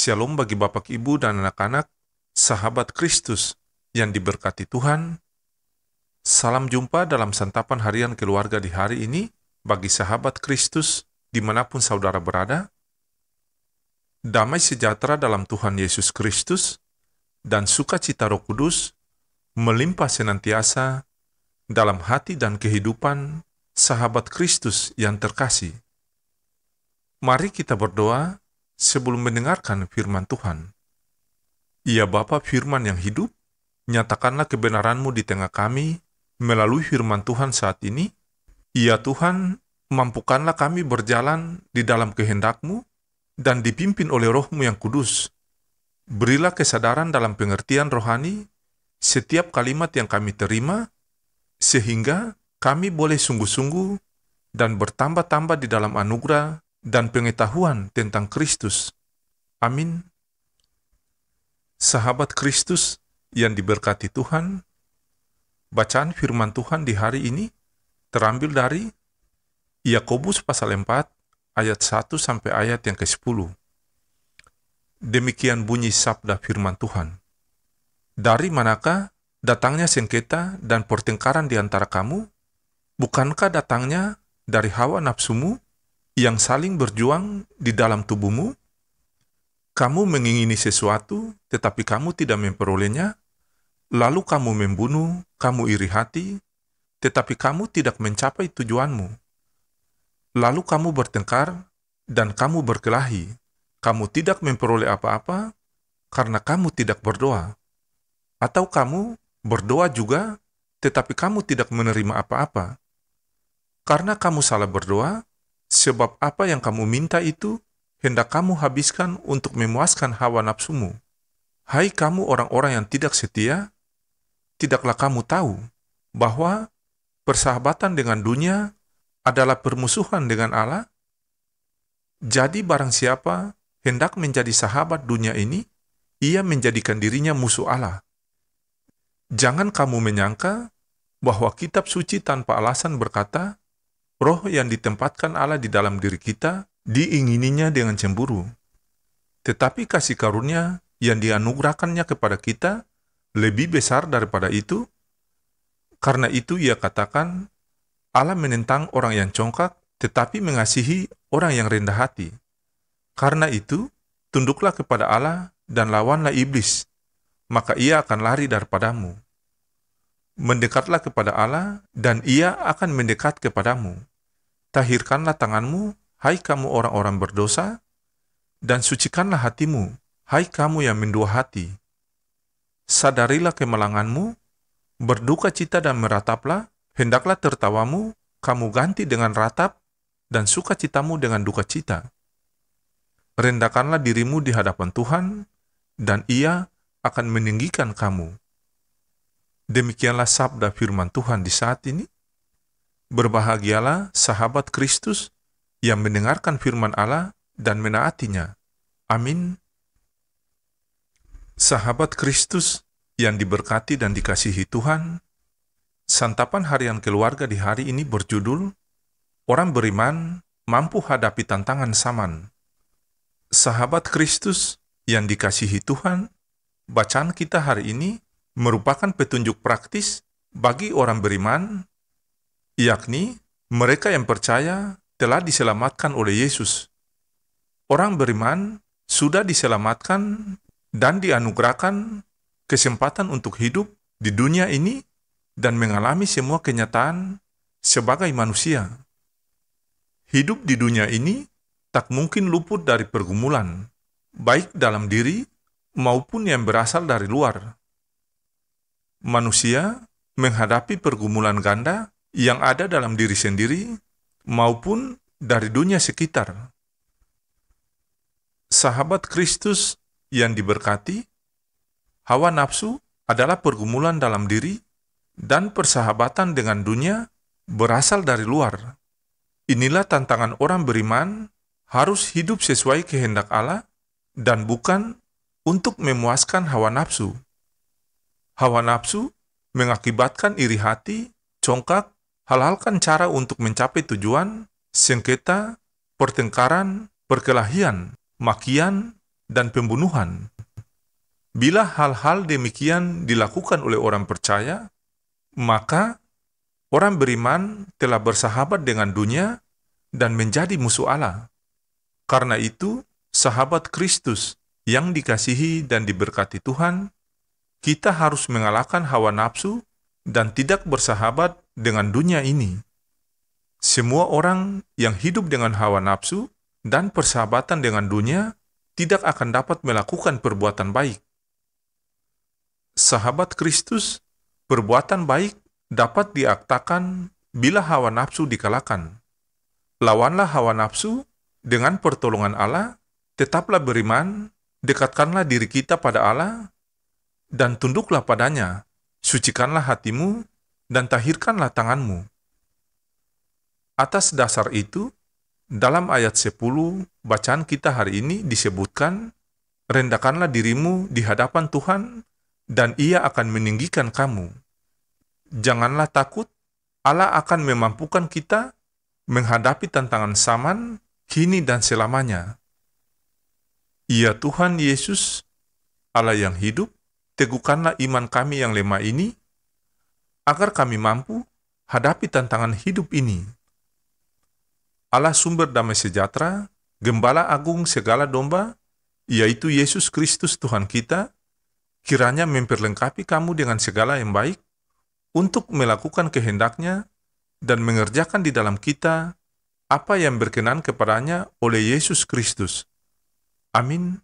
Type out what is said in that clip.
Shalom bagi Bapak, Ibu, dan anak-anak, sahabat Kristus yang diberkati Tuhan. Salam jumpa dalam santapan harian keluarga di hari ini bagi sahabat Kristus dimanapun saudara berada. Damai sejahtera dalam Tuhan Yesus Kristus dan sukacita Roh Kudus melimpah senantiasa dalam hati dan kehidupan sahabat Kristus yang terkasih. Mari kita berdoa sebelum mendengarkan firman Tuhan. Ya Bapa firman yang hidup, nyatakanlah kebenaran-Mu di tengah kami melalui firman Tuhan saat ini. Ya Tuhan, mampukanlah kami berjalan di dalam kehendak-Mu dan dipimpin oleh Roh-Mu yang kudus. Berilah kesadaran dalam pengertian rohani setiap kalimat yang kami terima, sehingga kami boleh sungguh-sungguh dan bertambah-tambah di dalam anugerah dan pengetahuan tentang Kristus. Amin. Sahabat Kristus yang diberkati Tuhan, bacaan firman Tuhan di hari ini terambil dari Yakobus pasal 4 ayat 1 sampai ayat yang ke-10. Demikian bunyi sabda firman Tuhan. Dari manakah datangnya sengketa dan pertengkaran di antara kamu? Bukankah datangnya dari hawa nafsumu yang saling berjuang di dalam tubuhmu? Kamu mengingini sesuatu, tetapi kamu tidak memperolehnya, lalu kamu membunuh, kamu iri hati, tetapi kamu tidak mencapai tujuanmu. Lalu kamu bertengkar, dan kamu berkelahi, kamu tidak memperoleh apa-apa, karena kamu tidak berdoa. Atau kamu berdoa juga, tetapi kamu tidak menerima apa-apa. Karena kamu salah berdoa, sebab apa yang kamu minta itu hendak kamu habiskan untuk memuaskan hawa nafsumu. Hai kamu orang-orang yang tidak setia, tidaklah kamu tahu bahwa persahabatan dengan dunia adalah permusuhan dengan Allah? Jadi barang siapa hendak menjadi sahabat dunia ini, ia menjadikan dirinya musuh Allah. Jangan kamu menyangka bahwa kitab suci tanpa alasan berkata, Roh yang ditempatkan Allah di dalam diri kita, diingininya dengan cemburu. Tetapi kasih karunia yang dianugerahkannya kepada kita lebih besar daripada itu. Karena itu ia katakan, Allah menentang orang yang congkak, tetapi mengasihi orang yang rendah hati. Karena itu, tunduklah kepada Allah dan lawanlah iblis, maka ia akan lari daripadamu. Mendekatlah kepada Allah, dan ia akan mendekat kepadamu. Tahirkanlah tanganmu, hai kamu orang-orang berdosa, dan sucikanlah hatimu, hai kamu yang mendua hati. Sadarilah kemalanganmu, berduka cita dan merataplah, hendaklah tertawamu, kamu ganti dengan ratap, dan sukacitamu dengan duka cita. Rendahkanlah dirimu di hadapan Tuhan, dan Ia akan meninggikan kamu. Demikianlah sabda firman Tuhan di saat ini. Berbahagialah sahabat Kristus yang mendengarkan firman Allah dan menaatinya. Amin. Sahabat Kristus yang diberkati dan dikasihi Tuhan, santapan harian keluarga di hari ini berjudul Orang Beriman Mampu Hadapi Tantangan Zaman. Sahabat Kristus yang dikasihi Tuhan, bacaan kita hari ini merupakan petunjuk praktis bagi orang beriman, yakni mereka yang percaya telah diselamatkan oleh Yesus. Orang beriman sudah diselamatkan dan dianugerahkan kesempatan untuk hidup di dunia ini dan mengalami semua kenyataan sebagai manusia. Hidup di dunia ini tak mungkin luput dari pergumulan, baik dalam diri maupun yang berasal dari luar. Manusia menghadapi pergumulan ganda yang ada dalam diri sendiri maupun dari dunia sekitar. Sahabat Kristus yang diberkati, hawa nafsu adalah pergumulan dalam diri dan persahabatan dengan dunia berasal dari luar. Inilah tantangan orang beriman harus hidup sesuai kehendak Allah dan bukan untuk memuaskan hawa nafsu. Hawa nafsu mengakibatkan iri hati, congkak, halalkan cara untuk mencapai tujuan, sengketa, pertengkaran, perkelahian, makian, dan pembunuhan. Bila hal-hal demikian dilakukan oleh orang percaya, maka orang beriman telah bersahabat dengan dunia dan menjadi musuh Allah. Karena itu, sahabat Kristus yang dikasihi dan diberkati Tuhan, kita harus mengalahkan hawa nafsu dan tidak bersahabat dengan dunia ini. Semua orang yang hidup dengan hawa nafsu dan persahabatan dengan dunia tidak akan dapat melakukan perbuatan baik. Sahabat Kristus, perbuatan baik dapat diaktakan bila hawa nafsu dikalahkan. Lawanlah hawa nafsu dengan pertolongan Allah, tetaplah beriman, dekatkanlah diri kita pada Allah, dan tunduklah padanya, sucikanlah hatimu, dan tahirkanlah tanganmu. Atas dasar itu, dalam ayat 10 bacaan kita hari ini disebutkan, rendahkanlah dirimu di hadapan Tuhan, dan Ia akan meninggikan kamu. Janganlah takut, Allah akan memampukan kita menghadapi tantangan zaman, kini dan selamanya. Ya Tuhan Yesus, Allah yang hidup, teguhkanlah iman kami yang lemah ini, agar kami mampu hadapi tantangan hidup ini. Allah sumber damai sejahtera, Gembala agung segala domba, yaitu Yesus Kristus Tuhan kita, kiranya memperlengkapi kamu dengan segala yang baik, untuk melakukan kehendak-Nya dan mengerjakan di dalam kita apa yang berkenan kepadanya oleh Yesus Kristus. Amin.